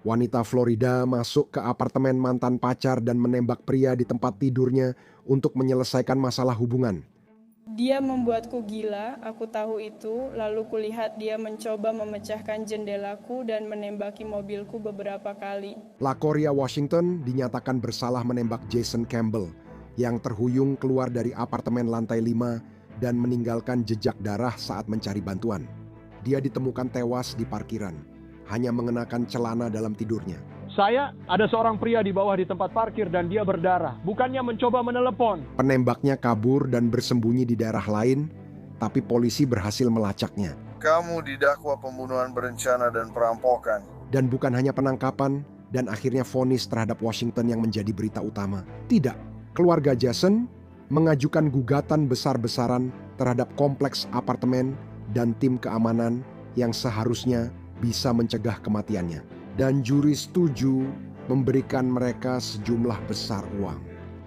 Wanita Florida masuk ke apartemen mantan pacar dan menembak pria di tempat tidurnya untuk menyelesaikan masalah hubungan. Dia membuatku gila, aku tahu itu, lalu kulihat dia mencoba memecahkan jendelaku dan menembaki mobilku beberapa kali. LaCoria Washington dinyatakan bersalah menembak Jason Campbell yang terhuyung keluar dari apartemen lantai 5 dan meninggalkan jejak darah saat mencari bantuan. Dia ditemukan tewas di parkiran, hanya mengenakan celana dalam tidurnya. Ada seorang pria di bawah di tempat parkir dan dia berdarah. Bukannya mencoba menelepon. Penembaknya kabur dan bersembunyi di daerah lain, tapi polisi berhasil melacaknya. Kamu didakwa pembunuhan berencana dan perampokan. Dan bukan hanya penangkapan dan akhirnya vonis terhadap Washington yang menjadi berita utama. Tidak, keluarga Jason mengajukan gugatan besar-besaran terhadap kompleks apartemen dan tim keamanan yang seharusnya bisa mencegah kematiannya. Dan juri setuju memberikan mereka sejumlah besar uang.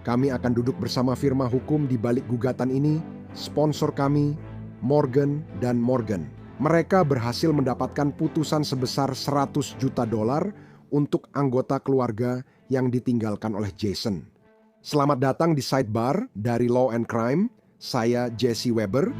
Kami akan duduk bersama firma hukum di balik gugatan ini, sponsor kami, Morgan & Morgan. Mereka berhasil mendapatkan putusan sebesar $100 juta untuk anggota keluarga yang ditinggalkan oleh Jason. Selamat datang di Sidebar dari Law and Crime, saya Jesse Weber.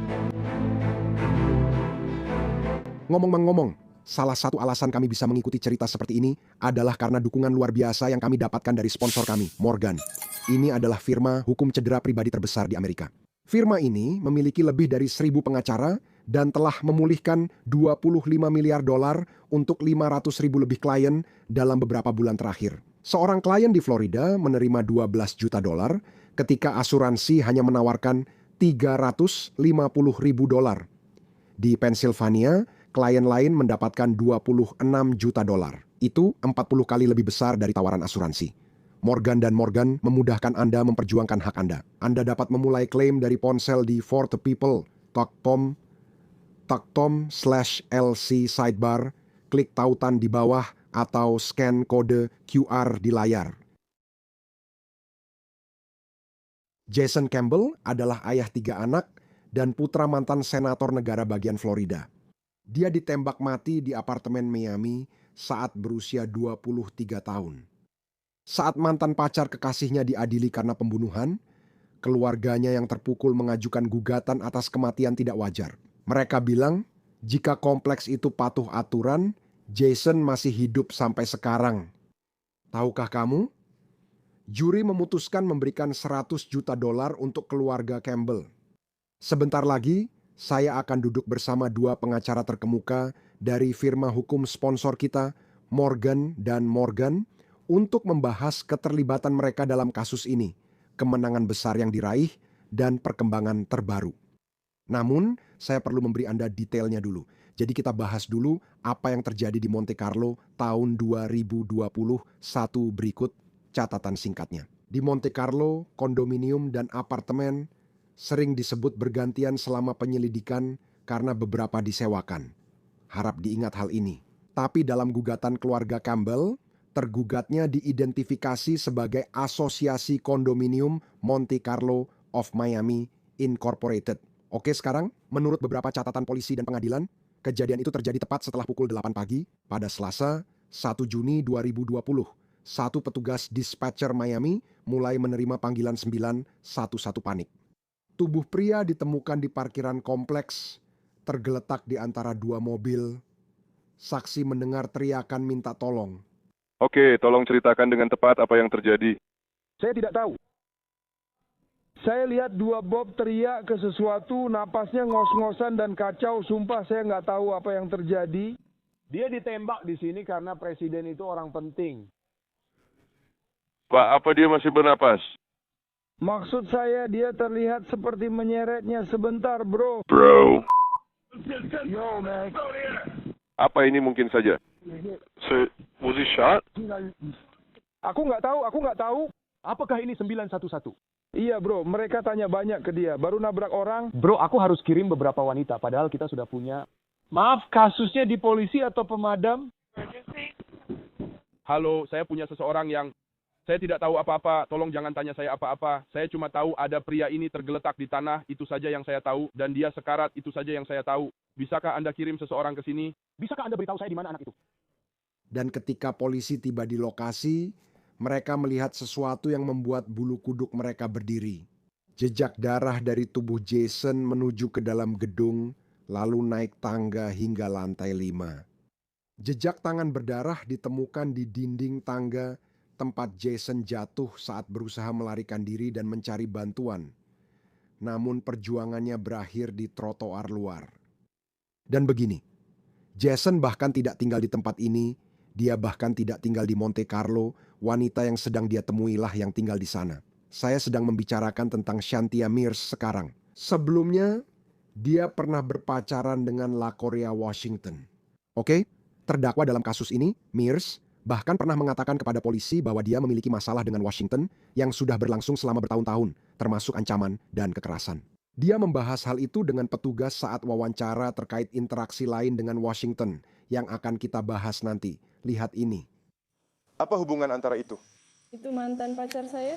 Ngomong-ngomong, salah satu alasan kami bisa mengikuti cerita seperti ini adalah karena dukungan luar biasa yang kami dapatkan dari sponsor kami, Morgan. Ini adalah firma hukum cedera pribadi terbesar di Amerika. Firma ini memiliki lebih dari 1.000 pengacara dan telah memulihkan $25 miliar untuk 500.000 lebih klien dalam beberapa bulan terakhir. Seorang klien di Florida menerima $12 juta ketika asuransi hanya menawarkan $350.000. Di Pennsylvania, klien lain mendapatkan $26 juta. Itu 40 kali lebih besar dari tawaran asuransi. Morgan & Morgan memudahkan Anda memperjuangkan hak Anda. Anda dapat memulai klaim dari ponsel di For the People, talktom/LC sidebar, klik tautan di bawah atau scan kode QR di layar. Jason Campbell adalah ayah 3 anak dan putra mantan senator negara bagian Florida. Dia ditembak mati di apartemen Miami saat berusia 23 tahun. Saat mantan pacar kekasihnya diadili karena pembunuhan, keluarganya yang terpukul mengajukan gugatan atas kematian tidak wajar. Mereka bilang, jika kompleks itu patuh aturan, Jason masih hidup sampai sekarang. Tahukah kamu? Juri memutuskan memberikan $100 juta untuk keluarga Campbell. Sebentar lagi, saya akan duduk bersama 2 pengacara terkemuka dari firma hukum sponsor kita, Morgan & Morgan, untuk membahas keterlibatan mereka dalam kasus ini, kemenangan besar yang diraih, dan perkembangan terbaru. Namun, saya perlu memberi Anda detailnya dulu. Jadi kita bahas dulu apa yang terjadi di Monte Carlo tahun 2021 berikut catatan singkatnya. Di Monte Carlo, kondominium dan apartemen sering disebut bergantian selama penyelidikan karena beberapa disewakan. Harap diingat hal ini. Tapi dalam gugatan keluarga Campbell, tergugatnya diidentifikasi sebagai Asosiasi Kondominium Monte Carlo of Miami Incorporated. Oke, sekarang menurut beberapa catatan polisi dan pengadilan, kejadian itu terjadi tepat setelah pukul 8 pagi pada Selasa, 1 Juni 2020. Satu petugas dispatcher Miami mulai menerima panggilan 911 panik. Tubuh pria ditemukan di parkiran kompleks, tergeletak di antara 2 mobil. Saksi mendengar teriakan minta tolong. Oke, tolong ceritakan dengan tepat apa yang terjadi. Saya tidak tahu. Saya lihat 2 Bob teriak ke sesuatu, napasnya ngos-ngosan dan kacau. Sumpah saya nggak tahu apa yang terjadi. Dia ditembak di sini karena presiden itu orang penting. Pak, apa dia masih bernapas? Maksud saya dia terlihat seperti menyeretnya sebentar, bro. Bro. Yo, man. Apa ini mungkin saja? So, was he shot? Aku nggak tahu. Apakah ini 911? Iya, bro. Mereka tanya banyak ke dia. Baru nabrak orang. Bro, aku harus kirim beberapa wanita. Padahal kita sudah punya... Maaf, kasusnya di polisi atau pemadam? Halo, saya punya seseorang yang... Saya tidak tahu apa-apa, tolong jangan tanya saya apa-apa. Saya cuma tahu ada pria ini tergeletak di tanah, itu saja yang saya tahu. Dan dia sekarat, itu saja yang saya tahu. Bisakah Anda kirim seseorang ke sini? Bisakah Anda beritahu saya di mana anak itu? Dan ketika polisi tiba di lokasi, mereka melihat sesuatu yang membuat bulu kuduk mereka berdiri. Jejak darah dari tubuh Jason menuju ke dalam gedung, lalu naik tangga hingga lantai 5. Jejak tangan berdarah ditemukan di dinding tangga tempat Jason jatuh saat berusaha melarikan diri dan mencari bantuan. Namun perjuangannya berakhir di trotoar luar. Dan begini, Jason bahkan tidak tinggal di tempat ini, dia bahkan tidak tinggal di Monte Carlo, wanita yang sedang dia temuilah yang tinggal di sana. Saya sedang membicarakan tentang Shantia Mears sekarang. Sebelumnya, dia pernah berpacaran dengan LaCoria Washington. Oke? Terdakwa dalam kasus ini, Mears, bahkan pernah mengatakan kepada polisi bahwa dia memiliki masalah dengan Washington yang sudah berlangsung selama bertahun-tahun, termasuk ancaman dan kekerasan. Dia membahas hal itu dengan petugas saat wawancara terkait interaksi lain dengan Washington yang akan kita bahas nanti. Lihat ini. Apa hubungan antara itu? Itu mantan pacar saya.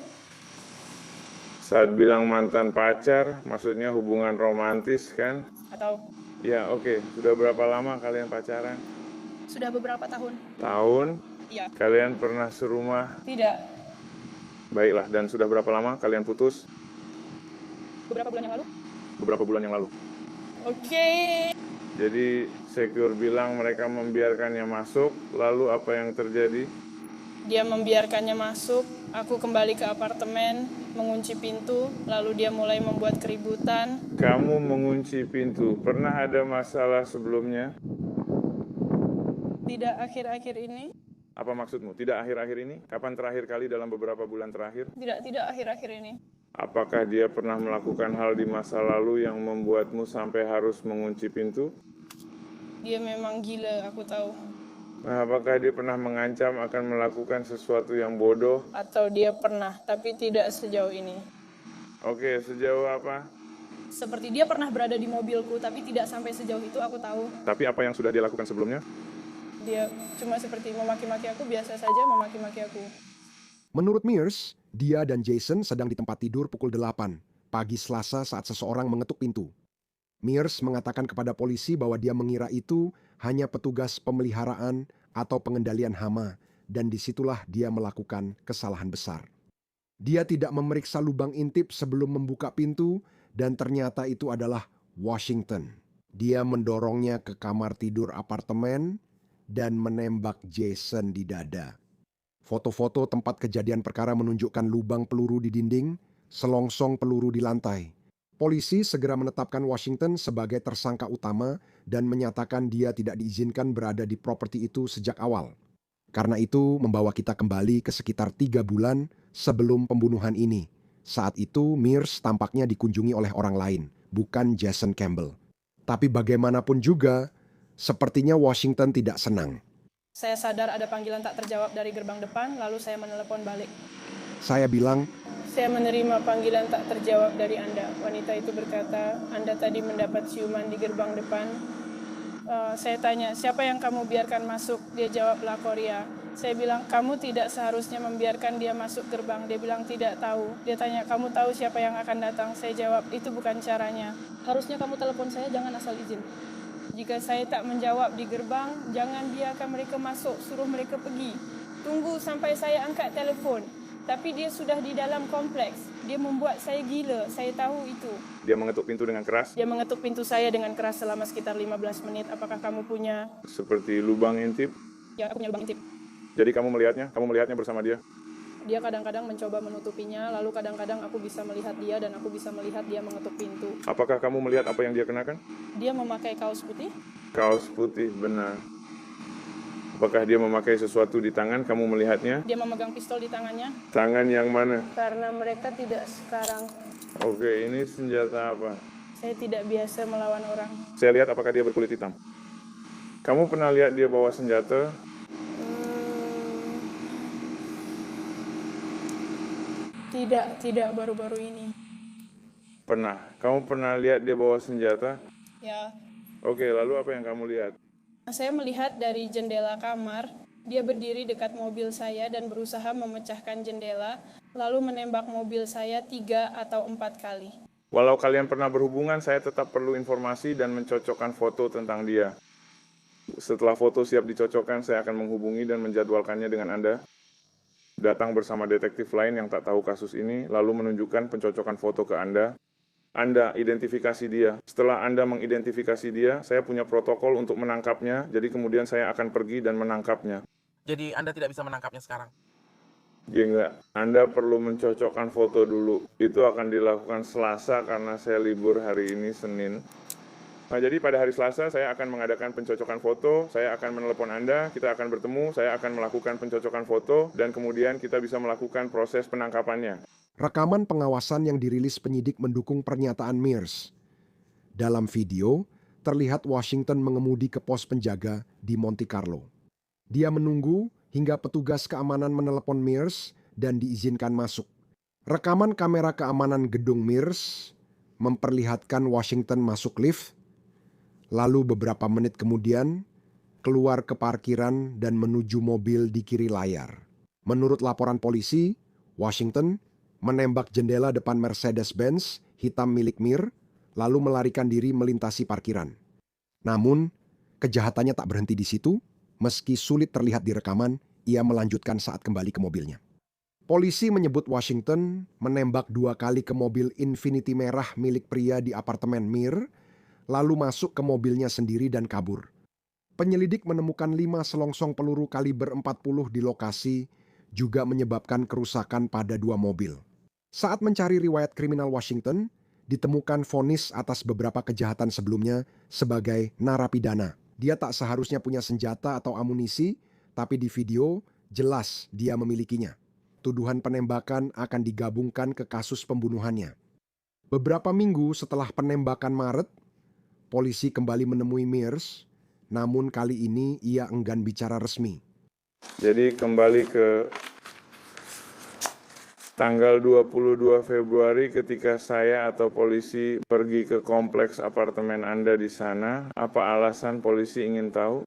Saat bilang mantan pacar, maksudnya hubungan romantis kan? Atau Ya oke, sudah berapa lama kalian pacaran? sudah beberapa tahun. Tahun? Iya. Kalian pernah serumah? Tidak. Baiklah, dan sudah berapa lama kalian putus? Beberapa bulan yang lalu. Beberapa bulan yang lalu. Oke. Jadi secure bilang mereka membiarkannya masuk, lalu apa yang terjadi? Dia membiarkannya masuk, aku kembali ke apartemen, mengunci pintu, lalu dia mulai membuat keributan. Kamu mengunci pintu, pernah ada masalah sebelumnya? Tidak akhir-akhir ini. Apa maksudmu? Tidak akhir-akhir ini? Kapan terakhir kali dalam beberapa bulan terakhir? Tidak akhir-akhir ini. Apakah dia pernah melakukan hal di masa lalu yang membuatmu sampai harus mengunci pintu? Dia memang gila, aku tahu. Nah, apakah dia pernah mengancam akan melakukan sesuatu yang bodoh? Atau dia pernah, tapi tidak sejauh ini. Oke, sejauh apa? Seperti dia pernah berada di mobilku, tapi tidak sampai sejauh itu aku tahu. Tapi apa yang sudah dia lakukan sebelumnya? Dia cuma seperti memaki-maki aku, biasa saja memaki-maki aku. Menurut Mears, dia dan Jason sedang di tempat tidur pukul 8 pagi Selasa saat seseorang mengetuk pintu. Mears mengatakan kepada polisi bahwa dia mengira itu hanya petugas pemeliharaan atau pengendalian hama, dan disitulah dia melakukan kesalahan besar. Dia tidak memeriksa lubang intip sebelum membuka pintu, dan ternyata itu adalah Washington. Dia mendorongnya ke kamar tidur apartemen dan menembak Jason di dada. Foto-foto tempat kejadian perkara menunjukkan lubang peluru di dinding, selongsong peluru di lantai. Polisi segera menetapkan Washington sebagai tersangka utama dan menyatakan dia tidak diizinkan berada di properti itu sejak awal. Karena itu membawa kita kembali ke sekitar 3 bulan sebelum pembunuhan ini. Saat itu Mears tampaknya dikunjungi oleh orang lain, bukan Jason Campbell. Tapi bagaimanapun juga, sepertinya Washington tidak senang. Saya sadar ada panggilan tak terjawab dari gerbang depan, lalu saya menelepon balik. Saya bilang, Saya menerima panggilan tak terjawab dari Anda. Wanita itu berkata, Anda tadi mendapat ciuman di gerbang depan. Saya tanya, siapa yang kamu biarkan masuk? Dia jawab, LaCoria. Saya bilang, kamu tidak seharusnya membiarkan dia masuk gerbang. Dia bilang, tidak tahu. Dia tanya, kamu tahu siapa yang akan datang? Saya jawab, itu bukan caranya. Harusnya kamu telepon saya, jangan asal izin. Jika saya tak menjawab di gerbang, jangan biarkan mereka masuk, suruh mereka pergi. Tunggu sampai saya angkat telefon. Tapi dia sudah di dalam kompleks. Dia membuat saya gila, saya tahu itu. Dia mengetuk pintu dengan keras? Dia mengetuk pintu saya dengan keras selama sekitar 15 menit. Apakah kamu punya? Seperti lubang intip? Ya, aku punya lubang intip. Jadi kamu melihatnya bersama dia? Dia kadang-kadang mencoba menutupinya, lalu kadang-kadang aku bisa melihat dia dan aku bisa melihat dia mengetuk pintu. Apakah kamu melihat apa yang dia kenakan? Dia memakai kaos putih. Kaos putih, benar. Apakah dia memakai sesuatu di tangan? Kamu melihatnya? Dia memegang pistol di tangannya. Tangan yang mana? Karena mereka tidak sekarang. Oke, ini senjata apa? Saya tidak biasa melawan orang. Saya lihat apakah dia berkulit hitam. Kamu pernah lihat dia bawa senjata? Tidak baru-baru ini. Pernah. Kamu pernah lihat dia bawa senjata? Ya. Oke, lalu apa yang kamu lihat? Saya melihat dari jendela kamar, dia berdiri dekat mobil saya dan berusaha memecahkan jendela, lalu menembak mobil saya 3 atau 4 kali. Walau kalian pernah berhubungan, saya tetap perlu informasi dan mencocokkan foto tentang dia. setelah foto siap dicocokkan, saya akan menghubungi dan menjadwalkannya dengan Anda. Datang bersama detektif lain yang tak tahu kasus ini, lalu menunjukkan pencocokan foto ke Anda. Anda identifikasi dia. Setelah Anda mengidentifikasi dia, saya punya protokol untuk menangkapnya, jadi kemudian saya akan pergi dan menangkapnya. Jadi Anda tidak bisa menangkapnya sekarang? Ya enggak, Anda perlu mencocokkan foto dulu. Itu akan dilakukan Selasa karena saya libur hari ini Senin. Nah, jadi pada hari Selasa saya akan mengadakan pencocokan foto, saya akan menelepon Anda, kita akan bertemu, saya akan melakukan pencocokan foto, dan kemudian kita bisa melakukan proses penangkapannya. Rekaman pengawasan yang dirilis penyidik mendukung pernyataan Mears. Dalam video, terlihat Washington mengemudi ke pos penjaga di Monte Carlo. Dia menunggu hingga petugas keamanan menelepon Mears dan diizinkan masuk. Rekaman kamera keamanan gedung Mears memperlihatkan Washington masuk lift, lalu beberapa menit kemudian keluar ke parkiran dan menuju mobil di kiri layar. Menurut laporan polisi, Washington menembak jendela depan Mercedes-Benz hitam milik Mir, lalu melarikan diri melintasi parkiran. Namun, kejahatannya tak berhenti di situ. Meski sulit terlihat di rekaman, ia melanjutkan saat kembali ke mobilnya. Polisi menyebut Washington menembak 2 kali ke mobil Infiniti merah milik pria di apartemen Mir, lalu masuk ke mobilnya sendiri dan kabur. Penyelidik menemukan 5 selongsong peluru kaliber 40 di lokasi, juga menyebabkan kerusakan pada 2 mobil. Saat mencari riwayat kriminal Washington, ditemukan vonis atas beberapa kejahatan sebelumnya sebagai narapidana. Dia tak seharusnya punya senjata atau amunisi, tapi di video jelas dia memilikinya. Tuduhan penembakan akan digabungkan ke kasus pembunuhannya. Beberapa minggu setelah penembakan Maret, polisi kembali menemui Mears, namun kali ini ia enggan bicara resmi. Jadi kembali ke tanggal 22 Februari ketika saya atau polisi pergi ke kompleks apartemen Anda di sana, apa alasan polisi ingin tahu?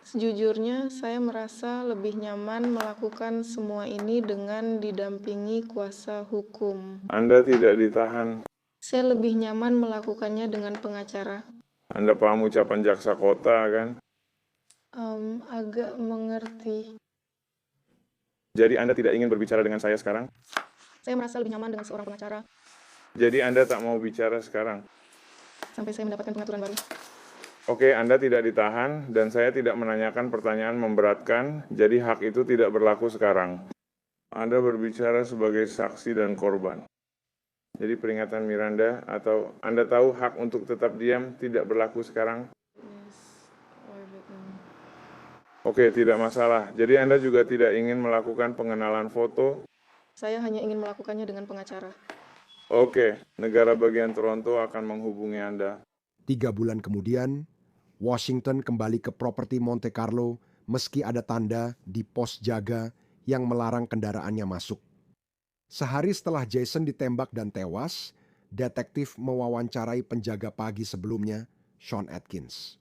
Sejujurnya, saya merasa lebih nyaman melakukan semua ini dengan didampingi kuasa hukum. Anda tidak ditahan. Saya lebih nyaman melakukannya dengan pengacara. Anda paham ucapan jaksa kota kan? Agak mengerti. Jadi Anda tidak ingin berbicara dengan saya sekarang? Saya merasa lebih nyaman dengan seorang pengacara. Jadi Anda tak mau bicara sekarang? Sampai saya mendapatkan pengaturan baru. Oke, Anda tidak ditahan dan saya tidak menanyakan pertanyaan memberatkan, jadi hak itu tidak berlaku sekarang. Anda berbicara sebagai saksi dan korban. Jadi peringatan Miranda atau Anda tahu hak untuk tetap diam tidak berlaku sekarang? Oke, tidak masalah. Jadi Anda juga tidak ingin melakukan pengenalan foto? Saya hanya ingin melakukannya dengan pengacara. Oke, negara bagian Toronto akan menghubungi Anda. 3 bulan kemudian, Washington kembali ke properti Monte Carlo meski ada tanda di pos jaga yang melarang kendaraannya masuk. Sehari setelah Jason ditembak dan tewas, detektif mewawancarai penjaga pagi sebelumnya, Sean Atkins.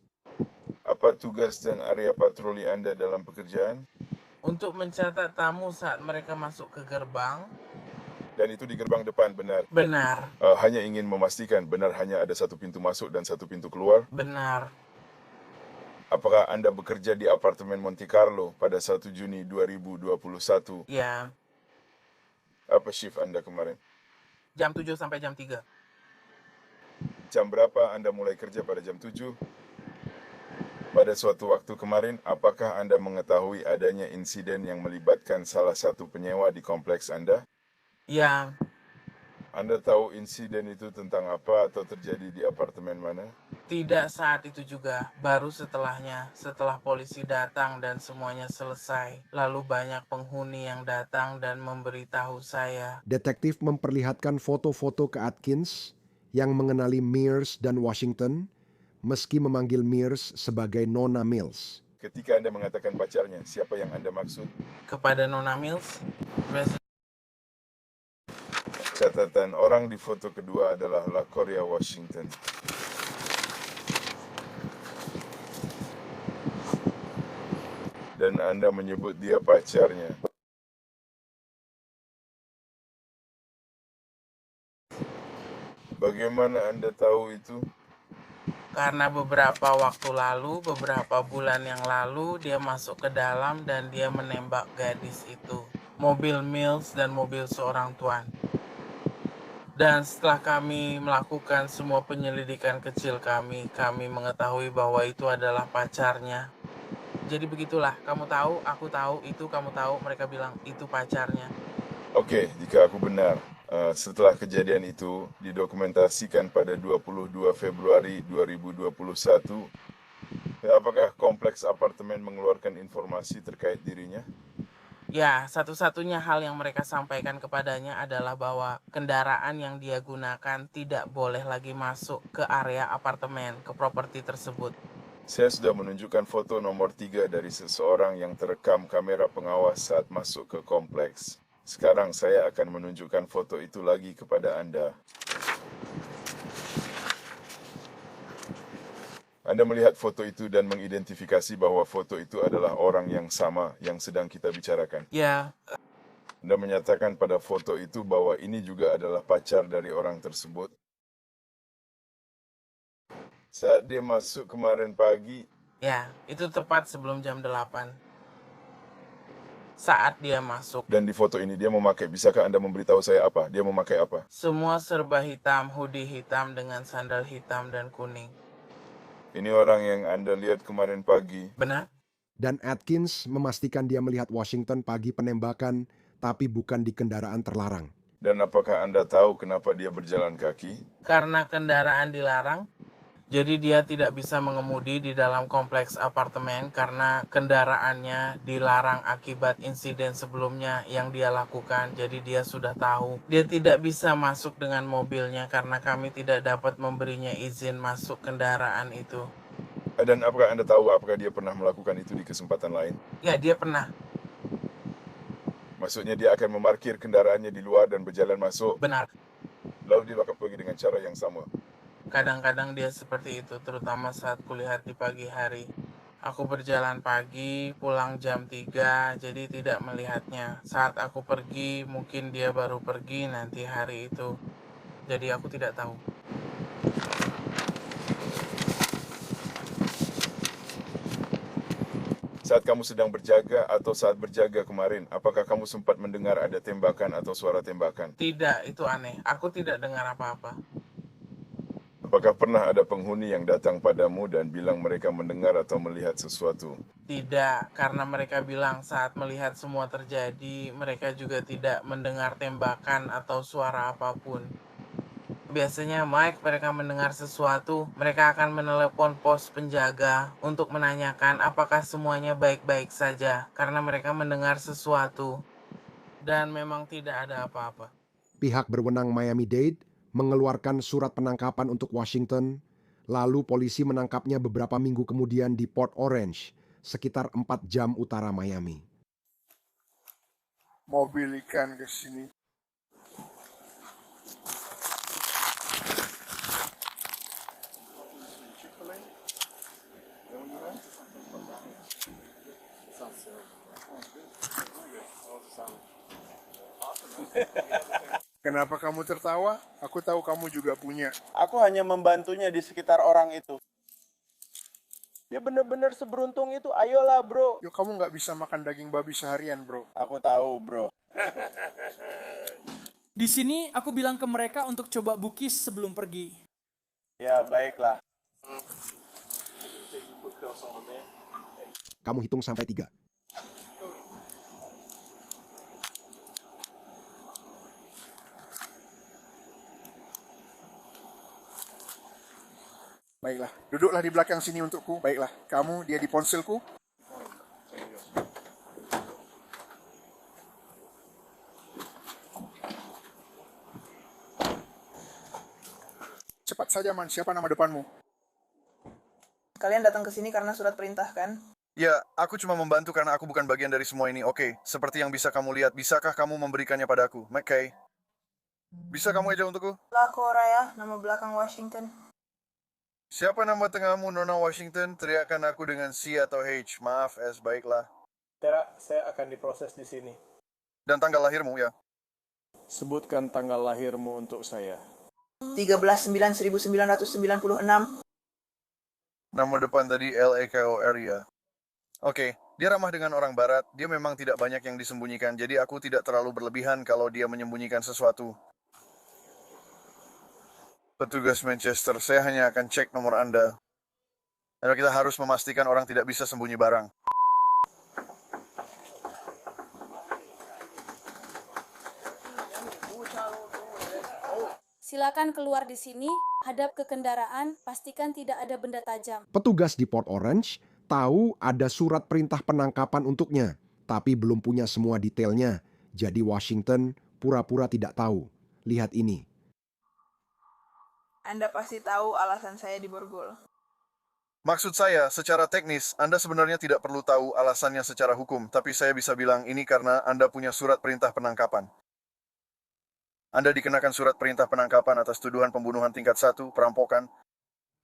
Apa tugas dan area patroli Anda dalam pekerjaan? Untuk mencatat tamu saat mereka masuk ke gerbang. Dan itu di gerbang depan, benar? Benar. Hanya ingin memastikan benar hanya ada 1 pintu masuk dan 1 pintu keluar? Benar. Apakah Anda bekerja di apartemen Monte Carlo pada 1 Juni 2021? Ya. Apa shift Anda kemarin? Jam 7 sampai jam 3. Jam berapa Anda mulai kerja pada jam 7? Pada suatu waktu kemarin, apakah Anda mengetahui adanya insiden yang melibatkan salah satu penyewa di kompleks Anda? Ya. Anda tahu insiden itu tentang apa atau terjadi di apartemen mana? Tidak saat itu juga, baru setelahnya, setelah polisi datang dan semuanya selesai. Lalu banyak penghuni yang datang dan memberitahu saya. Detektif memperlihatkan foto-foto ke Atkins yang mengenali Mears dan Washington, meski memanggil Mears sebagai Nona Mills. Ketika Anda mengatakan pacarnya, siapa yang Anda maksud? Kepada Nona Mills, Catatan orang di foto kedua adalah LaCoria Washington. Dan Anda menyebut dia pacarnya. Bagaimana Anda tahu itu? Karena beberapa waktu lalu, beberapa bulan yang lalu, dia masuk ke dalam dan dia menembak gadis itu. Mobil Mills dan mobil seorang tuan. Dan setelah kami melakukan semua penyelidikan kecil kami mengetahui bahwa itu adalah pacarnya. Jadi begitulah, kamu tahu, aku tahu, itu kamu tahu, mereka bilang itu pacarnya. Oke, jika aku benar, setelah kejadian itu didokumentasikan pada 22 Februari 2021, apakah kompleks apartemen mengeluarkan informasi terkait dirinya? Ya, satu-satunya hal yang mereka sampaikan kepadanya adalah bahwa kendaraan yang dia gunakan tidak boleh lagi masuk ke area apartemen, ke properti tersebut. Saya sudah menunjukkan foto nomor 3 dari seseorang yang terekam kamera pengawas saat masuk ke kompleks. Sekarang saya akan menunjukkan foto itu lagi kepada Anda. Anda melihat foto itu dan mengidentifikasi bahwa foto itu adalah orang yang sama yang sedang kita bicarakan. Ya, Anda menyatakan pada foto itu bahwa ini juga adalah pacar dari orang tersebut. Saat dia masuk kemarin pagi, ya, itu tepat sebelum jam 8. Saat dia masuk. dan di foto ini dia memakai, bisakah Anda memberitahu saya apa? Dia memakai apa? Semua serba hitam, hoodie hitam dengan sandal hitam dan kuning. Ini orang yang Anda lihat kemarin pagi. Benar? Dan Atkins memastikan dia melihat Washington pagi penembakan, tapi bukan di kendaraan terlarang. Dan apakah Anda tahu kenapa dia berjalan kaki? Karena kendaraan dilarang, jadi dia tidak bisa mengemudi di dalam kompleks apartemen karena kendaraannya dilarang akibat insiden sebelumnya yang dia lakukan. Jadi dia sudah tahu. Dia tidak bisa masuk dengan mobilnya karena kami tidak dapat memberinya izin masuk kendaraan itu. Dan apakah Anda tahu apakah dia pernah melakukan itu di kesempatan lain? Ya, dia pernah. Maksudnya dia akan memarkir kendaraannya di luar dan berjalan masuk. Benar. Lalu dia akan pergi dengan cara yang sama. Kadang-kadang dia seperti itu, terutama saat kulihat di pagi hari. Aku berjalan pagi, pulang jam 3, jadi tidak melihatnya. Saat aku pergi, mungkin dia baru pergi nanti hari itu. Jadi aku tidak tahu. Saat kamu sedang berjaga atau saat berjaga kemarin, apakah kamu sempat mendengar ada tembakan atau suara tembakan? Tidak, itu aneh. Aku tidak dengar apa-apa. Apakah pernah ada penghuni yang datang padamu dan bilang mereka mendengar atau melihat sesuatu? Tidak, karena mereka bilang saat melihat semua terjadi, mereka juga tidak mendengar tembakan atau suara apapun. Biasanya Mike, mereka mendengar sesuatu, mereka akan menelepon pos penjaga untuk menanyakan apakah semuanya baik-baik saja, karena mereka mendengar sesuatu. Dan memang tidak ada apa-apa. Pihak berwenang Miami-Dade mengeluarkan surat penangkapan untuk Washington, lalu polisi menangkapnya beberapa minggu kemudian di Port Orange, sekitar 4 jam utara Miami. Mobil ikan ke sini. Kenapa kamu tertawa? Aku tahu kamu juga punya. Aku hanya membantunya di sekitar orang itu. Dia benar-benar seberuntung itu. Ayolah, bro. Yo, kamu nggak bisa makan daging babi seharian, bro. Aku tahu, bro. Di sini aku bilang ke mereka untuk coba bukis sebelum pergi. Ya, baiklah. Kamu hitung sampai 3. Baiklah, duduklah di belakang sini untukku. Baiklah, kamu, dia di ponselku. Cepat saja, Man. Siapa nama depanmu? Kalian datang ke sini karena surat perintah, kan? Ya, aku cuma membantu karena aku bukan bagian dari semua ini. Oke, seperti yang bisa kamu lihat, bisakah kamu memberikannya padaku? McKay, bisa kamu aja untukku? Lakora ya, nama belakang Washington. Siapa nama tengahmu, Nona Washington? Teriakan aku dengan C atau H. Maaf, S. Baiklah. Tera, saya akan diproses di sini. Dan tanggal lahirmu, ya? Sebutkan tanggal lahirmu untuk saya. 13/9/1996. Nama depan tadi LAKOR ya. Oke, dia ramah dengan orang barat, dia memang tidak banyak yang disembunyikan, jadi aku tidak terlalu berlebihan kalau dia menyembunyikan sesuatu. Petugas Manchester, saya hanya akan cek nomor Anda. Karena kita harus memastikan orang tidak bisa sembunyi barang. Silakan keluar di sini, hadap ke kendaraan, pastikan tidak ada benda tajam. Petugas di Port Orange tahu ada surat perintah penangkapan untuknya, tapi belum punya semua detailnya. Jadi Washington pura-pura tidak tahu. Lihat ini. Anda pasti tahu alasan saya diborgol. Maksud saya, secara teknis, Anda sebenarnya tidak perlu tahu alasannya secara hukum, tapi saya bisa bilang ini karena Anda punya surat perintah penangkapan. Anda dikenakan surat perintah penangkapan atas tuduhan pembunuhan tingkat 1, perampokan.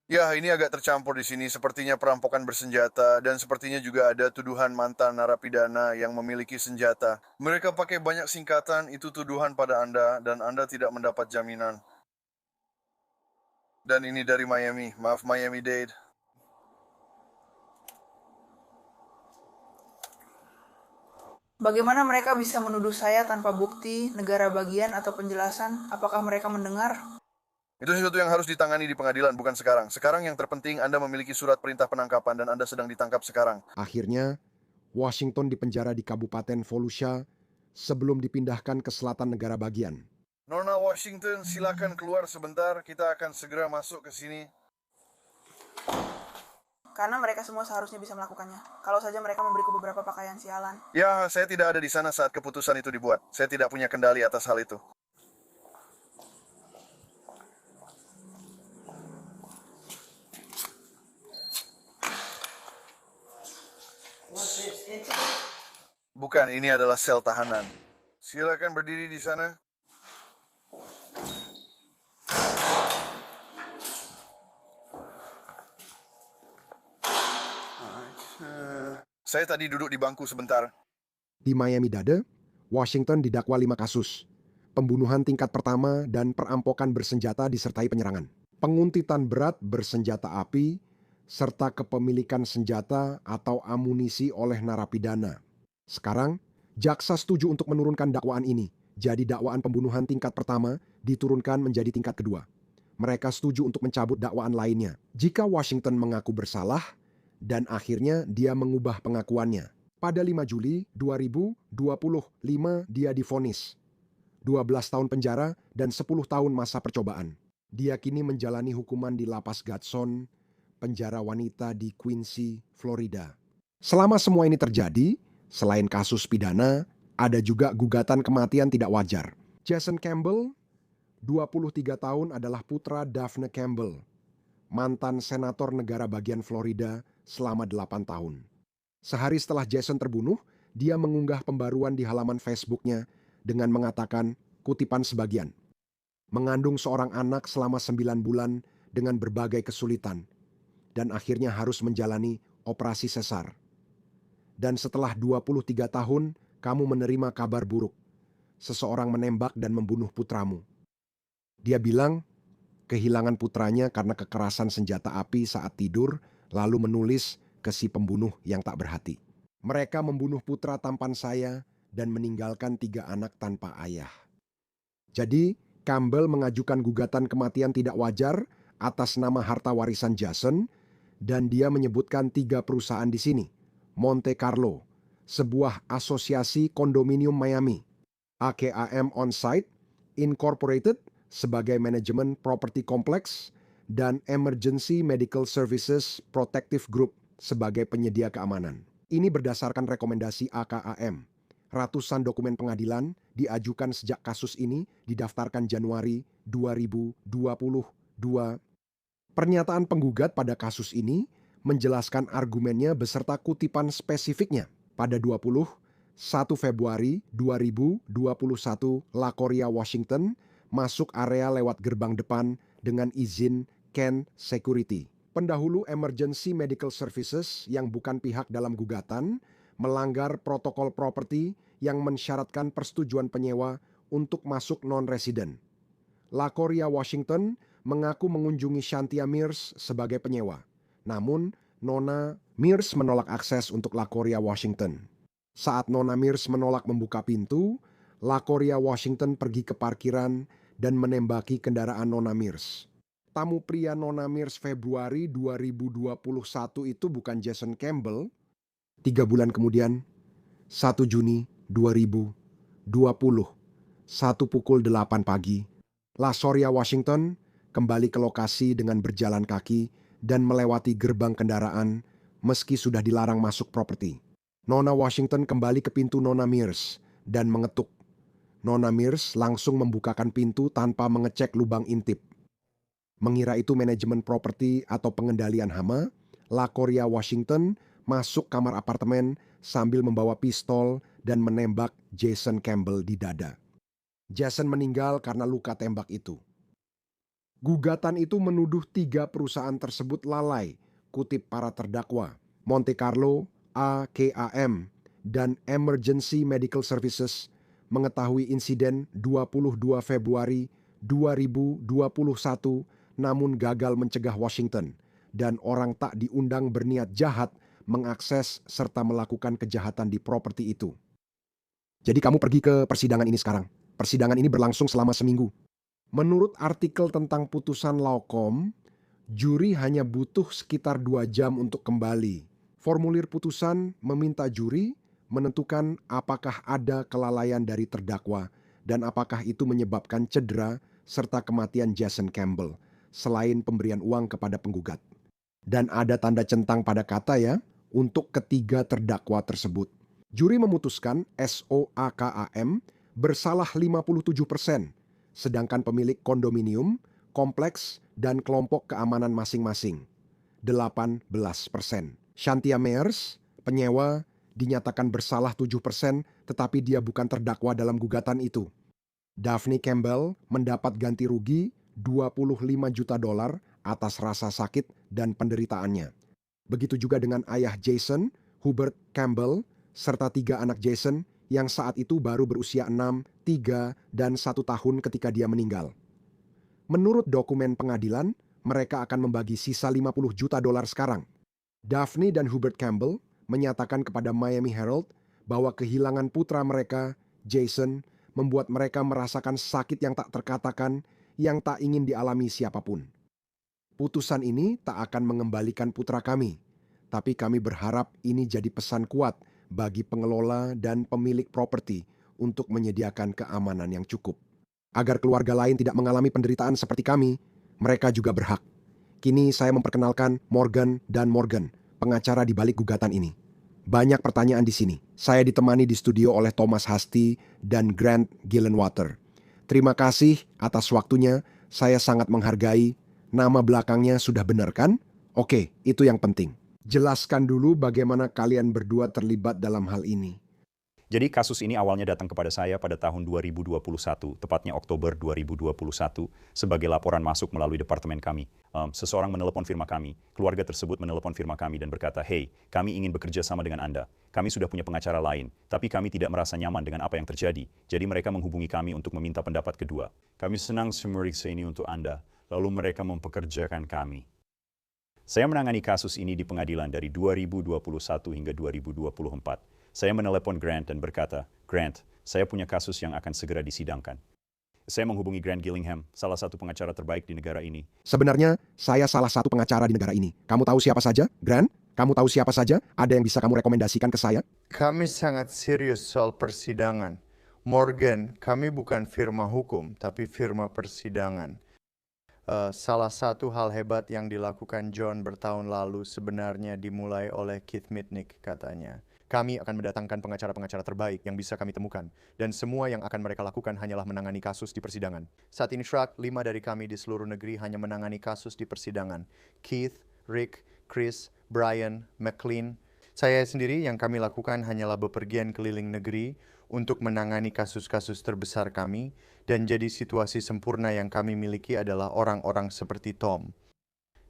Ya, ini agak tercampur di sini, sepertinya perampokan bersenjata, dan sepertinya juga ada tuduhan mantan narapidana yang memiliki senjata. Mereka pakai banyak singkatan, itu tuduhan pada Anda, dan Anda tidak mendapat jaminan. Dan ini dari Miami, maaf Miami-Dade. Bagaimana mereka bisa menuduh saya tanpa bukti, negara bagian, atau penjelasan? Apakah mereka mendengar? Itu sesuatu yang harus ditangani di pengadilan, bukan sekarang. Sekarang yang terpenting Anda memiliki surat perintah penangkapan dan Anda sedang ditangkap sekarang. Akhirnya, Washington dipenjara di Kabupaten Volusia sebelum dipindahkan ke selatan negara bagian. Nona Washington, silakan keluar sebentar. Kita akan segera masuk ke sini. Karena mereka semua seharusnya bisa melakukannya. Kalau saja mereka memberiku beberapa pakaian sialan. Ya, saya tidak ada di sana saat keputusan itu dibuat. Saya tidak punya kendali atas hal itu. Bukan, ini adalah sel tahanan. Silakan berdiri di sana. Saya tadi duduk di bangku sebentar. Di Miami-Dade, Washington didakwa 5 kasus. Pembunuhan tingkat pertama dan perampokan bersenjata disertai penyerangan. Penguntitan berat bersenjata api, serta kepemilikan senjata atau amunisi oleh narapidana. Sekarang, jaksa setuju untuk menurunkan dakwaan ini. Jadi dakwaan pembunuhan tingkat pertama diturunkan menjadi tingkat kedua. Mereka setuju untuk mencabut dakwaan lainnya. Jika Washington mengaku bersalah, dan akhirnya dia mengubah pengakuannya. Pada 5 Juli 2025 dia divonis 12 tahun penjara dan 10 tahun masa percobaan. Dia kini menjalani hukuman di Lapas Gadsden, penjara wanita di Quincy, Florida. Selama semua ini terjadi, selain kasus pidana, ada juga gugatan kematian tidak wajar. Jason Campbell, 23 tahun, adalah putra Daphne Campbell, mantan senator negara bagian Florida selama 8 tahun. Sehari setelah Jason terbunuh, dia mengunggah pembaruan di halaman Facebooknya dengan mengatakan, kutipan sebagian, mengandung seorang anak selama 9 bulan dengan berbagai kesulitan, dan akhirnya harus menjalani operasi sesar. Dan setelah 23 tahun, kamu menerima kabar buruk. Seseorang menembak dan membunuh putramu. Dia bilang, kehilangan putranya karena kekerasan senjata api saat tidur, lalu menulis ke si pembunuh yang tak berhati. Mereka membunuh putra tampan saya dan meninggalkan 3 anak tanpa ayah. Jadi, Campbell mengajukan gugatan kematian tidak wajar atas nama harta warisan Jason, dan dia menyebutkan 3 perusahaan di sini. Monte Carlo, sebuah asosiasi kondominium Miami. AKAM Onsite Incorporated sebagai manajemen properti kompleks, dan Emergency Medical Services Protective Group sebagai penyedia keamanan. Ini berdasarkan rekomendasi AKAM. Ratusan dokumen pengadilan diajukan sejak kasus ini didaftarkan Januari 2022. Pernyataan penggugat pada kasus ini menjelaskan argumennya beserta kutipan spesifiknya. Pada 21 Februari 2021, LaCoria, Washington, masuk area lewat gerbang depan dengan izin Ken Security. Pendahulu Emergency Medical Services yang bukan pihak dalam gugatan melanggar protokol properti yang mensyaratkan persetujuan penyewa untuk masuk non-resident. LaCoria Washington mengaku mengunjungi Shantia Mears sebagai penyewa. Namun, Nona Mears menolak akses untuk LaCoria Washington. Saat Nona Mears menolak membuka pintu, LaCoria Washington pergi ke parkiran dan menembaki kendaraan Nona Mears. Tamu pria Nona Mears Februari 2021 itu bukan Jason Campbell. 3 bulan kemudian, 1 Juni 2020, 1 pukul 8 pagi, LaCoria Washington kembali ke lokasi dengan berjalan kaki dan melewati gerbang kendaraan meski sudah dilarang masuk properti. Nona Washington kembali ke pintu Nona Mears dan mengetuk. Nona Mears langsung membukakan pintu tanpa mengecek lubang intip. Mengira itu manajemen properti atau pengendalian hama, LaCoria Washington masuk kamar apartemen sambil membawa pistol dan menembak Jason Campbell di dada. Jason meninggal karena luka tembak itu. Gugatan itu menuduh 3 perusahaan tersebut lalai, kutip para terdakwa, Monte Carlo, AKAM, dan Emergency Medical Services, mengetahui insiden 22 Februari 2021 namun gagal mencegah Washington dan orang tak diundang berniat jahat mengakses serta melakukan kejahatan di properti itu. Jadi kamu pergi ke persidangan ini sekarang. Persidangan ini berlangsung selama seminggu. Menurut artikel tentang putusan Lawcom, juri hanya butuh sekitar 2 jam untuk kembali. Formulir putusan meminta juri menentukan apakah ada kelalaian dari terdakwa dan apakah itu menyebabkan cedera serta kematian Jason Campbell, selain pemberian uang kepada penggugat. Dan ada tanda centang pada kata ya, untuk ketiga terdakwa tersebut. Juri memutuskan SOAKAM bersalah 57%, sedangkan pemilik kondominium, kompleks, dan kelompok keamanan masing-masing 18%. Shantia Mears, penyewa, dinyatakan bersalah 7%, tetapi dia bukan terdakwa dalam gugatan itu. Daphne Campbell mendapat ganti rugi $25 juta atas rasa sakit dan penderitaannya. Begitu juga dengan ayah Jason, Hubert Campbell, serta 3 anak Jason yang saat itu baru berusia 6, 3, dan 1 tahun ketika dia meninggal. Menurut dokumen pengadilan, mereka akan membagi sisa $50 juta sekarang. Daphne dan Hubert Campbell menyatakan kepada Miami Herald bahwa kehilangan putra mereka, Jason, membuat mereka merasakan sakit yang tak terkatakan, yang tak ingin dialami siapapun. Putusan ini tak akan mengembalikan putra kami, tapi kami berharap ini jadi pesan kuat bagi pengelola dan pemilik properti untuk menyediakan keamanan yang cukup. Agar keluarga lain tidak mengalami penderitaan seperti kami, mereka juga berhak. Kini saya memperkenalkan Morgan dan Morgan, pengacara di balik gugatan ini. Banyak pertanyaan di sini. Saya ditemani di studio oleh Thomas Hasty dan Grant Gillenwater. Terima kasih atas waktunya, saya sangat menghargai. Nama belakangnya sudah benar kan? Oke, itu yang penting. Jelaskan dulu bagaimana kalian berdua terlibat dalam hal ini. Jadi kasus ini awalnya datang kepada saya pada tahun 2021, tepatnya Oktober 2021, sebagai laporan masuk melalui departemen kami. Seseorang menelepon firma kami, keluarga tersebut menelepon firma kami dan berkata, "Hey, kami ingin bekerja sama dengan Anda. Kami sudah punya pengacara lain, tapi kami tidak merasa nyaman dengan apa yang terjadi. Jadi mereka menghubungi kami untuk meminta pendapat kedua. Kami senang memeriksa ini untuk Anda, lalu mereka mempekerjakan kami." Saya menangani kasus ini di pengadilan dari 2021 hingga 2024. Saya menelepon Grant dan berkata, "Grant, saya punya kasus yang akan segera disidangkan." Saya menghubungi Grant Gillingham, salah satu pengacara terbaik di negara ini. Sebenarnya, saya salah satu pengacara di negara ini. Kamu tahu siapa saja, Grant? Kamu tahu siapa saja? Ada yang bisa kamu rekomendasikan ke saya? Kami sangat serius soal persidangan. Morgan, kami bukan firma hukum, tapi firma persidangan. Salah satu hal hebat yang dilakukan John bertahun lalu sebenarnya dimulai oleh Keith Mitnick, katanya. Kami akan mendatangkan pengacara-pengacara terbaik yang bisa kami temukan. Dan semua yang akan mereka lakukan hanyalah menangani kasus di persidangan. Saat ini, Shrak, 5 dari kami di seluruh negeri hanya menangani kasus di persidangan. Keith, Rick, Chris, Brian, McLean. Saya sendiri yang kami lakukan hanyalah bepergian keliling negeri untuk menangani kasus-kasus terbesar kami. Dan jadi situasi sempurna yang kami miliki adalah orang-orang seperti Tom.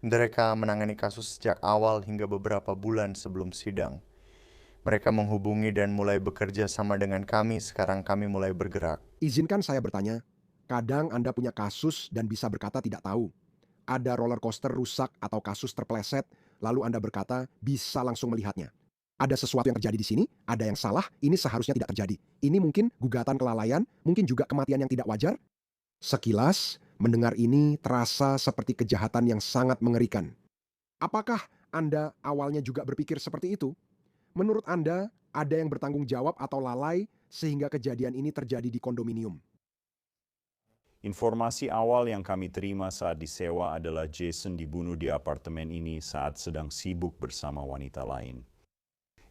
Mereka menangani kasus sejak awal hingga beberapa bulan sebelum sidang. Mereka menghubungi dan mulai bekerja sama dengan kami, sekarang kami mulai bergerak. Izinkan saya bertanya, Kadang Anda punya kasus dan bisa berkata tidak tahu. Ada roller coaster rusak atau kasus terpeleset, lalu Anda berkata bisa langsung melihatnya. Ada sesuatu yang terjadi di sini, ada yang salah, ini seharusnya tidak terjadi. Ini mungkin gugatan kelalaian, mungkin juga kematian yang tidak wajar. Sekilas, mendengar ini terasa seperti kejahatan yang sangat mengerikan. Apakah Anda awalnya juga berpikir seperti itu? Menurut Anda, ada yang bertanggung jawab atau lalai sehingga kejadian ini terjadi di kondominium? Informasi awal yang kami terima saat disewa adalah Jason dibunuh di apartemen ini saat sedang sibuk bersama wanita lain.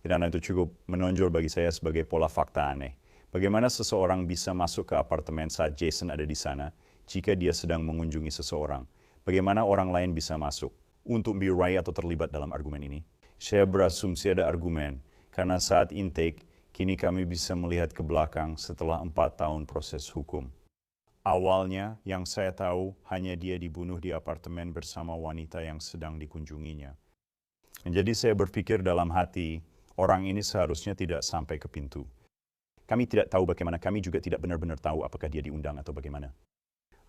Dan itu cukup menonjol bagi saya sebagai pola fakta aneh. Bagaimana seseorang bisa masuk ke apartemen saat Jason ada di sana jika dia sedang mengunjungi seseorang? Bagaimana orang lain bisa masuk? Untuk birai atau terlibat dalam argumen ini? Saya berasumsi ada argumen, karena saat intake, kini kami bisa melihat ke belakang setelah 4 tahun proses hukum. Awalnya, yang saya tahu hanya dia dibunuh di apartemen bersama wanita yang sedang dikunjunginya. Jadi saya berpikir dalam hati, orang ini seharusnya tidak sampai ke pintu. Kami tidak tahu bagaimana, kami juga tidak benar-benar tahu apakah dia diundang atau bagaimana.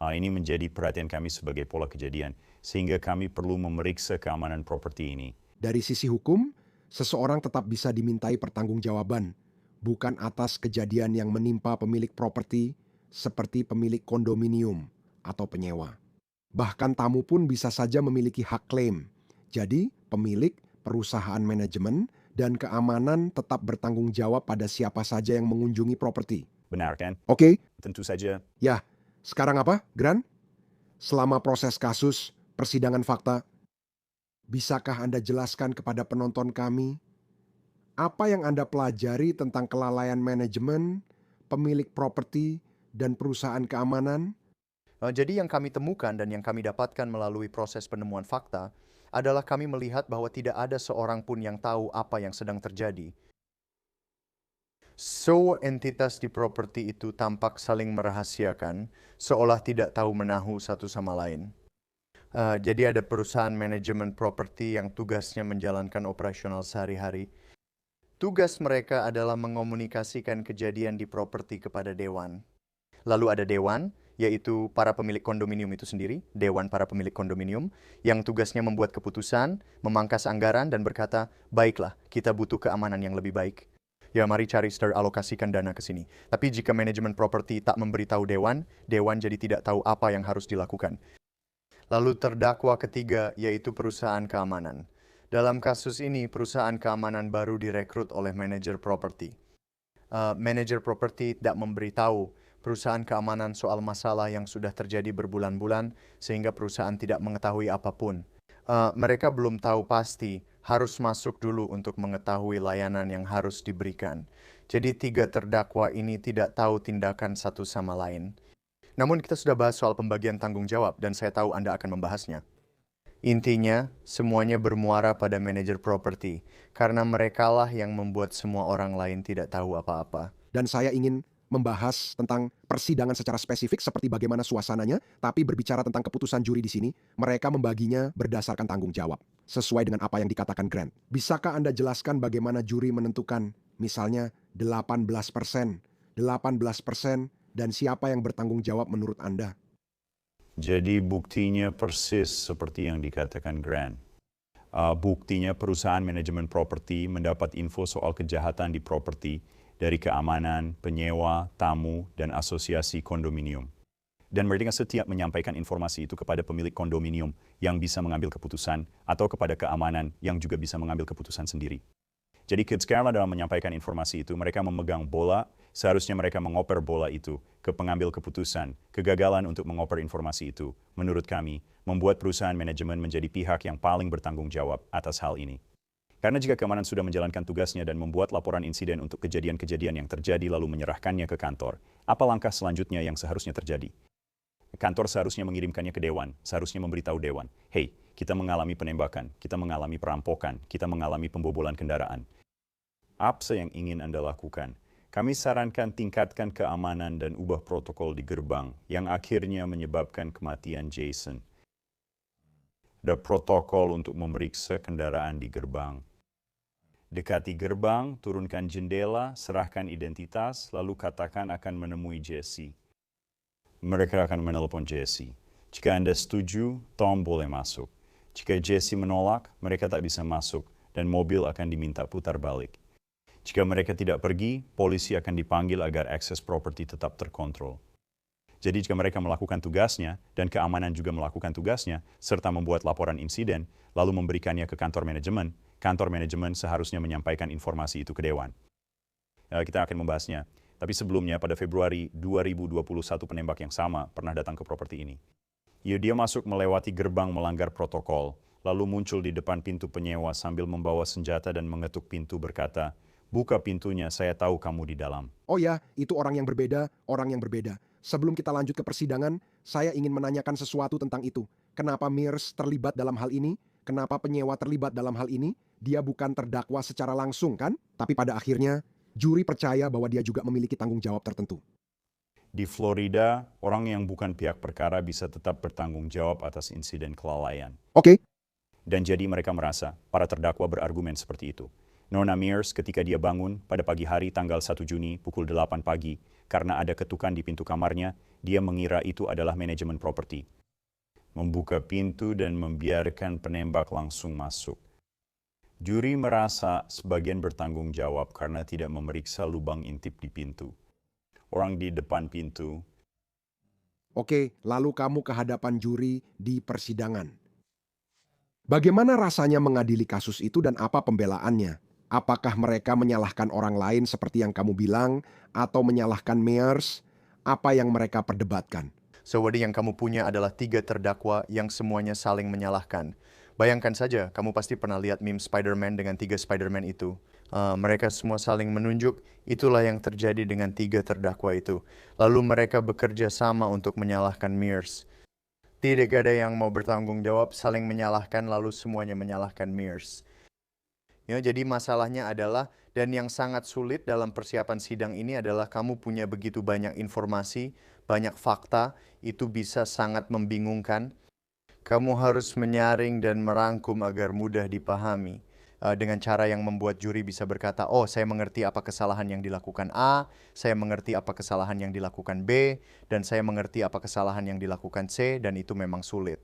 Ini menjadi perhatian kami sebagai pola kejadian, sehingga kami perlu memeriksa keamanan properti ini. Dari sisi hukum, seseorang tetap bisa dimintai pertanggungjawaban, bukan atas kejadian yang menimpa pemilik properti seperti pemilik kondominium atau penyewa. Bahkan tamu pun bisa saja memiliki hak klaim. Jadi, pemilik, perusahaan manajemen, dan keamanan tetap bertanggung jawab pada siapa saja yang mengunjungi properti. Benar kan? Oke. Tentu saja. Ya, sekarang apa, Gran? Selama proses kasus, persidangan fakta, bisakah Anda jelaskan kepada penonton kami apa yang Anda pelajari tentang kelalaian manajemen, pemilik properti, dan perusahaan keamanan? Jadi yang kami temukan dan yang kami dapatkan melalui proses penemuan fakta adalah kami melihat bahwa tidak ada seorang pun yang tahu apa yang sedang terjadi. So, entitas di properti itu tampak saling merahasiakan, seolah tidak tahu menahu satu sama lain. Jadi ada perusahaan manajemen properti yang tugasnya menjalankan operasional sehari-hari. Tugas mereka adalah mengomunikasikan kejadian di properti kepada dewan. Lalu ada dewan, yaitu para pemilik kondominium itu sendiri, dewan para pemilik kondominium, yang tugasnya membuat keputusan, memangkas anggaran, dan berkata, baiklah, kita butuh keamanan yang lebih baik. Ya, mari cari alokasikan dana ke sini. Tapi jika manajemen properti tak memberitahu dewan, dewan jadi tidak tahu apa yang harus dilakukan. Lalu terdakwa ketiga, yaitu perusahaan keamanan. Dalam kasus ini, perusahaan keamanan baru direkrut oleh manajer properti. Manajer properti tidak memberitahu perusahaan keamanan soal masalah yang sudah terjadi berbulan-bulan sehingga perusahaan tidak mengetahui apapun. Mereka belum tahu pasti, harus masuk dulu untuk mengetahui layanan yang harus diberikan. Jadi 3 terdakwa ini tidak tahu tindakan satu sama lain. Namun kita sudah bahas soal pembagian tanggung jawab dan saya tahu Anda akan membahasnya. Intinya, semuanya bermuara pada manajer properti karena merekalah yang membuat semua orang lain tidak tahu apa-apa. Dan saya ingin membahas tentang persidangan secara spesifik seperti bagaimana suasananya, tapi berbicara tentang keputusan juri di sini, mereka membaginya berdasarkan tanggung jawab, sesuai dengan apa yang dikatakan Grant. Bisakah Anda jelaskan bagaimana juri menentukan, misalnya 18%, 18%, dan siapa yang bertanggung jawab menurut Anda? Jadi buktinya persis seperti yang dikatakan Grant. Buktinya perusahaan manajemen properti mendapat info soal kejahatan di properti dari keamanan, penyewa, tamu, dan asosiasi kondominium. Dan mereka setiap menyampaikan informasi itu kepada pemilik kondominium yang bisa mengambil keputusan atau kepada keamanan yang juga bisa mengambil keputusan sendiri. Jadi ketika dalam menyampaikan informasi itu, mereka memegang bola, seharusnya mereka mengoper bola itu ke pengambil keputusan. Kegagalan untuk mengoper informasi itu, menurut kami, membuat perusahaan manajemen menjadi pihak yang paling bertanggung jawab atas hal ini. Karena jika keamanan sudah menjalankan tugasnya dan membuat laporan insiden untuk kejadian-kejadian yang terjadi lalu menyerahkannya ke kantor, apa langkah selanjutnya yang seharusnya terjadi? Kantor seharusnya mengirimkannya ke dewan, seharusnya memberitahu dewan, hey, kita mengalami penembakan, kita mengalami perampokan, kita mengalami pembobolan kendaraan. Apa yang ingin Anda lakukan? Kami sarankan tingkatkan keamanan dan ubah protokol di gerbang yang akhirnya menyebabkan kematian Jason. Ada protokol untuk memeriksa kendaraan di gerbang. Dekati gerbang, turunkan jendela, serahkan identitas, lalu katakan akan menemui Jesse. Mereka akan menelepon Jesse. Jika Anda setuju, Tom boleh masuk. Jika Jesse menolak, mereka tak bisa masuk dan mobil akan diminta putar balik. Jika mereka tidak pergi, polisi akan dipanggil agar akses properti tetap terkontrol. Jadi jika mereka melakukan tugasnya dan keamanan juga melakukan tugasnya, serta membuat laporan insiden, lalu memberikannya ke kantor manajemen seharusnya menyampaikan informasi itu ke Dewan. Kita akan membahasnya. Tapi sebelumnya, pada Februari 2021, penembak yang sama pernah datang ke properti ini. Dia masuk melewati gerbang melanggar protokol, lalu muncul di depan pintu penyewa sambil membawa senjata dan mengetuk pintu berkata, "Buka pintunya, saya tahu kamu di dalam." Oh ya, itu orang yang berbeda. Sebelum kita lanjut ke persidangan, saya ingin menanyakan sesuatu tentang itu. Kenapa Mears terlibat dalam hal ini? Kenapa penyewa terlibat dalam hal ini? Dia bukan terdakwa secara langsung, kan? Tapi pada akhirnya, juri percaya bahwa dia juga memiliki tanggung jawab tertentu. Di Florida, orang yang bukan pihak perkara bisa tetap bertanggung jawab atas insiden kelalaian. Oke. Dan jadi mereka merasa para terdakwa berargumen seperti itu. Nona Mears ketika dia bangun pada pagi hari tanggal 1 Juni pukul 8 pagi karena ada ketukan di pintu kamarnya, dia mengira itu adalah manajemen properti. Membuka pintu dan membiarkan penembak langsung masuk. Juri merasa sebagian bertanggung jawab karena tidak memeriksa lubang intip di pintu. Orang di depan pintu. Oke, lalu kamu ke hadapan juri di persidangan. Bagaimana rasanya mengadili kasus itu dan apa pembelaannya? Apakah mereka menyalahkan orang lain seperti yang kamu bilang atau menyalahkan Mears? Apa yang mereka perdebatkan? So, yang kamu punya adalah 3 terdakwa yang semuanya saling menyalahkan. Bayangkan saja, kamu pasti pernah lihat meme Spider-Man dengan 3 Spider-Man itu. Mereka semua saling menunjuk, itulah yang terjadi dengan 3 terdakwa itu. Lalu mereka bekerja sama untuk menyalahkan Mears. Tidak ada yang mau bertanggung jawab, saling menyalahkan, lalu semuanya menyalahkan Mears. Jadi masalahnya adalah, dan yang sangat sulit dalam persiapan sidang ini adalah kamu punya begitu banyak informasi, banyak fakta, itu bisa sangat membingungkan. Kamu harus menyaring dan merangkum agar mudah dipahami. Dengan cara yang membuat juri bisa berkata, oh saya mengerti apa kesalahan yang dilakukan A, saya mengerti apa kesalahan yang dilakukan B, dan saya mengerti apa kesalahan yang dilakukan C, dan itu memang sulit.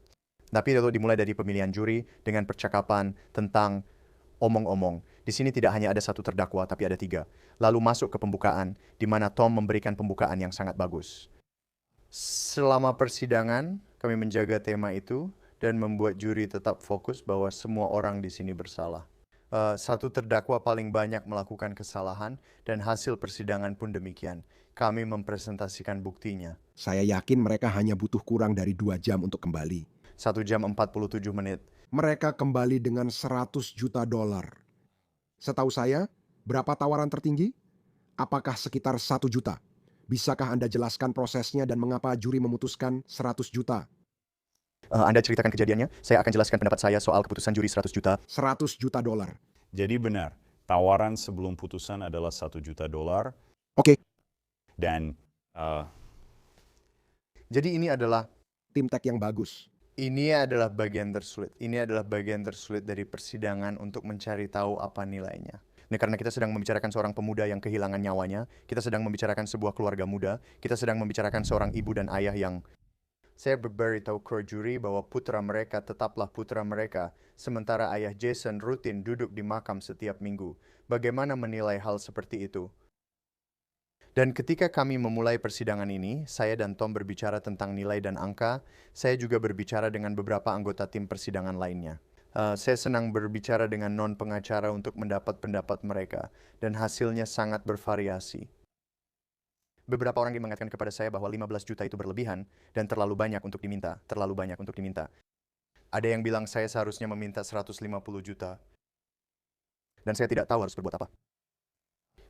Tapi lalu dimulai dari pemilihan juri dengan percakapan tentang omong-omong. Di sini tidak hanya ada 1 terdakwa, tapi ada 3. Lalu masuk ke pembukaan, di mana Tom memberikan pembukaan yang sangat bagus. Selama persidangan, kami menjaga tema itu dan membuat juri tetap fokus bahwa semua orang di sini bersalah. 1 terdakwa paling banyak melakukan kesalahan dan hasil persidangan pun demikian. Kami mempresentasikan buktinya. Saya yakin mereka hanya butuh kurang dari 2 jam untuk kembali. 1 jam 47 menit. Mereka kembali dengan $100 juta. Setahu saya, berapa tawaran tertinggi? Apakah sekitar 1 juta? Bisakah Anda jelaskan prosesnya dan mengapa juri memutuskan 100 juta? Anda ceritakan kejadiannya, saya akan jelaskan pendapat saya soal keputusan juri 100 juta. $100 juta. Jadi benar, tawaran sebelum putusan adalah $1 juta. Oke. Dan jadi ini adalah tim tech yang bagus. Ini adalah bagian tersulit. Ini adalah bagian tersulit dari persidangan untuk mencari tahu apa nilainya. Ini karena kita sedang membicarakan seorang pemuda yang kehilangan nyawanya, kita sedang membicarakan sebuah keluarga muda, kita sedang membicarakan seorang ibu dan ayah yang... Saya berberitahu ke juri bahwa putra mereka tetaplah putra mereka, sementara ayah Jason rutin duduk di makam setiap minggu. Bagaimana menilai hal seperti itu? Dan ketika kami memulai persidangan ini, saya dan Tom berbicara tentang nilai dan angka. Saya juga berbicara dengan beberapa anggota tim persidangan lainnya. Saya senang berbicara dengan non-pengacara untuk mendapat pendapat mereka, dan hasilnya sangat bervariasi. Beberapa orang mengatakan kepada saya bahwa 15 juta itu berlebihan dan terlalu banyak untuk diminta. Ada yang bilang saya seharusnya meminta 150 juta. Dan saya tidak tahu harus berbuat apa.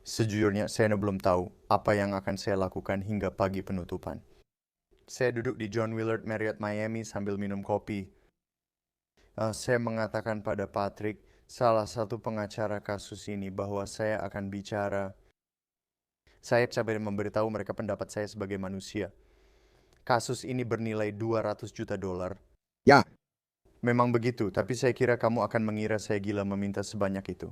Sejujurnya, saya belum tahu apa yang akan saya lakukan hingga pagi penutupan. Saya duduk di John Willard Marriott Miami sambil minum kopi. Saya mengatakan pada Patrick, salah satu pengacara kasus ini, bahwa saya akan bicara. Saya coba memberitahu mereka pendapat saya sebagai manusia. Kasus ini bernilai $200 juta. Ya. Memang begitu, tapi saya kira kamu akan mengira saya gila meminta sebanyak itu.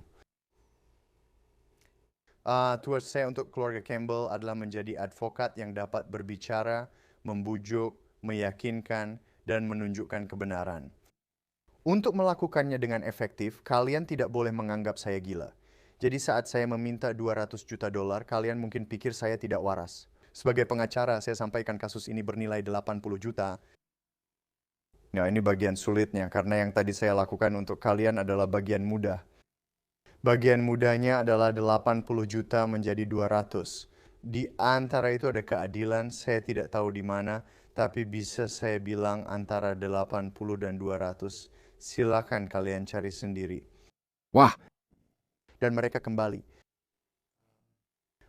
Tugas saya untuk keluarga Campbell adalah menjadi advokat yang dapat berbicara membujuk, meyakinkan, dan menunjukkan kebenaran. Untuk melakukannya dengan efektif, kalian tidak boleh menganggap saya gila. Jadi saat saya meminta 200 juta dolar, kalian mungkin pikir saya tidak waras. Sebagai pengacara, saya sampaikan kasus ini bernilai 80 juta. Nah, ini bagian sulitnya, karena yang tadi saya lakukan untuk kalian adalah bagian mudah. Bagian mudahnya adalah 80 juta menjadi 200. Di antara itu ada keadilan, saya tidak tahu di mana, tapi bisa saya bilang antara 80 dan 200. Silakan kalian cari sendiri. Wah. Dan mereka kembali.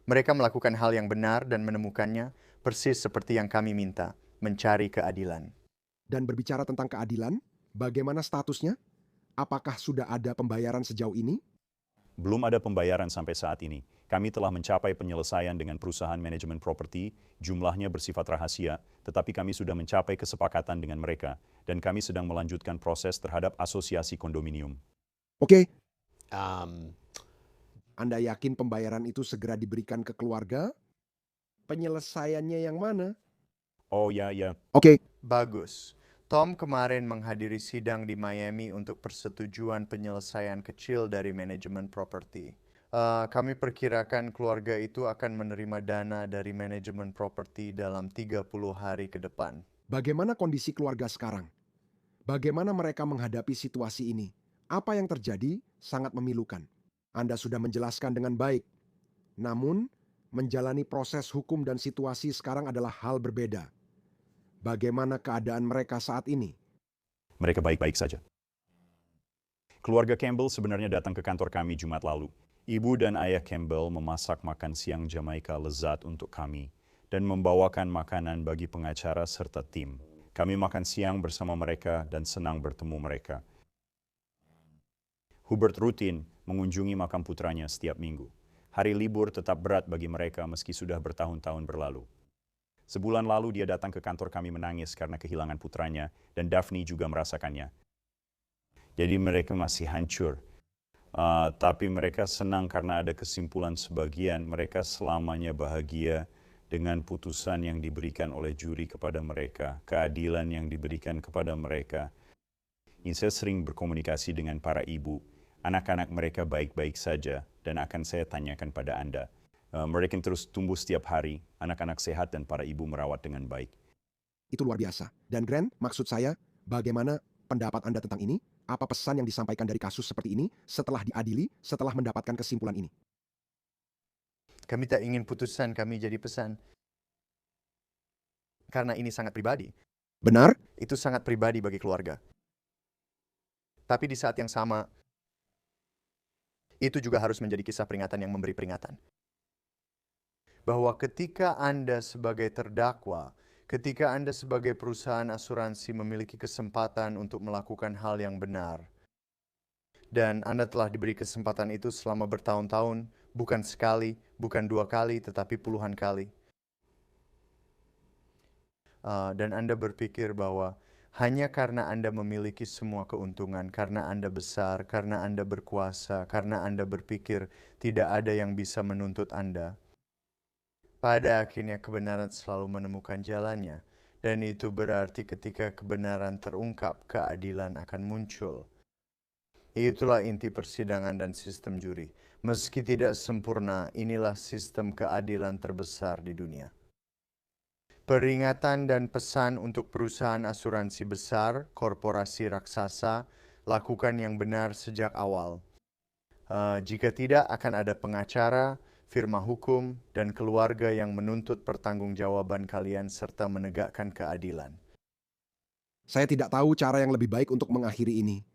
Mereka melakukan hal yang benar dan menemukannya persis seperti yang kami minta, mencari keadilan. Dan berbicara tentang keadilan, bagaimana statusnya? Apakah sudah ada pembayaran sejauh ini? Belum ada pembayaran sampai saat ini. Kami telah mencapai penyelesaian dengan perusahaan manajemen properti, jumlahnya bersifat rahasia, tetapi kami sudah mencapai kesepakatan dengan mereka, dan kami sedang melanjutkan proses terhadap asosiasi kondominium. Oke. Anda yakin pembayaran itu segera diberikan ke keluarga? Penyelesaiannya yang mana? Oh ya. Oke. Bagus. Tom kemarin menghadiri sidang di Miami untuk persetujuan penyelesaian kecil dari manajemen properti. Kami perkirakan keluarga itu akan menerima dana dari manajemen properti dalam 30 hari ke depan. Bagaimana kondisi keluarga sekarang? Bagaimana mereka menghadapi situasi ini? Apa yang terjadi sangat memilukan. Anda sudah menjelaskan dengan baik. Namun, menjalani proses hukum dan situasi sekarang adalah hal berbeda. Bagaimana keadaan mereka saat ini? Mereka baik-baik saja. Keluarga Campbell sebenarnya datang ke kantor kami Jumat lalu. Ibu dan ayah Campbell memasak makan siang Jamaika lezat untuk kami dan membawakan makanan bagi pengacara serta tim. Kami makan siang bersama mereka dan senang bertemu mereka. Hubert rutin mengunjungi makam putranya setiap minggu. Hari libur tetap berat bagi mereka meski sudah bertahun-tahun berlalu. Sebulan lalu dia datang ke kantor kami menangis karena kehilangan putranya dan Daphne juga merasakannya. Jadi mereka masih hancur. Tapi mereka senang karena ada kesimpulan sebagian mereka selamanya bahagia dengan putusan yang diberikan oleh juri kepada mereka, keadilan yang diberikan kepada mereka. Saya sering berkomunikasi dengan para ibu, anak-anak mereka baik-baik saja dan akan saya tanyakan pada Anda. Mereka terus tumbuh setiap hari, anak-anak sehat dan para ibu merawat dengan baik. Itu luar biasa. Dan Grant, maksud saya, bagaimana pendapat Anda tentang ini? Apa pesan yang disampaikan dari kasus seperti ini setelah diadili, setelah mendapatkan kesimpulan ini? Kami tak ingin putusan kami jadi pesan. Karena ini sangat pribadi. Benar? Itu sangat pribadi bagi keluarga. Tapi di saat yang sama, itu juga harus menjadi kisah peringatan yang memberi peringatan. Bahwa ketika Anda sebagai terdakwa, ketika Anda sebagai perusahaan asuransi memiliki kesempatan untuk melakukan hal yang benar, dan Anda telah diberi kesempatan itu selama bertahun-tahun, bukan sekali, bukan 2 kali, tetapi puluhan kali. Dan Anda berpikir bahwa hanya karena Anda memiliki semua keuntungan, karena Anda besar, karena Anda berkuasa, karena Anda berpikir tidak ada yang bisa menuntut Anda, pada akhirnya kebenaran selalu menemukan jalannya, dan itu berarti ketika kebenaran terungkap, keadilan akan muncul. Itulah inti persidangan dan sistem juri. Meski tidak sempurna, inilah sistem keadilan terbesar di dunia. Peringatan dan pesan untuk perusahaan asuransi besar, korporasi raksasa, lakukan yang benar sejak awal. Jika tidak, akan ada pengacara, firma hukum, dan keluarga yang menuntut pertanggungjawaban kalian serta menegakkan keadilan. Saya tidak tahu cara yang lebih baik untuk mengakhiri ini.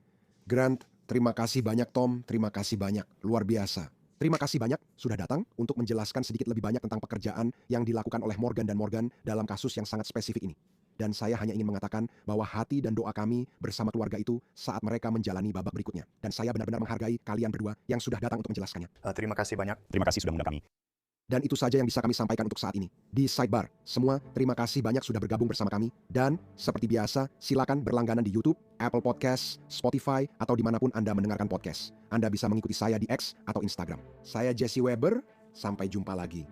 Grant, terima kasih banyak Tom, terima kasih banyak, luar biasa. Terima kasih banyak sudah datang untuk menjelaskan sedikit lebih banyak tentang pekerjaan yang dilakukan oleh Morgan & Morgan dalam kasus yang sangat spesifik ini. Dan saya hanya ingin mengatakan bahwa hati dan doa kami bersama keluarga itu saat mereka menjalani babak berikutnya. Dan saya benar-benar menghargai kalian berdua yang sudah datang untuk menjelaskannya. Terima kasih banyak. Terima kasih sudah mengundang kami. Dan itu saja yang bisa kami sampaikan untuk saat ini. Di Sidebar, semua terima kasih banyak sudah bergabung bersama kami. Dan seperti biasa, silakan berlangganan di YouTube, Apple Podcast, Spotify, atau dimanapun Anda mendengarkan podcast. Anda bisa mengikuti saya di X atau Instagram. Saya Jesse Weber, sampai jumpa lagi.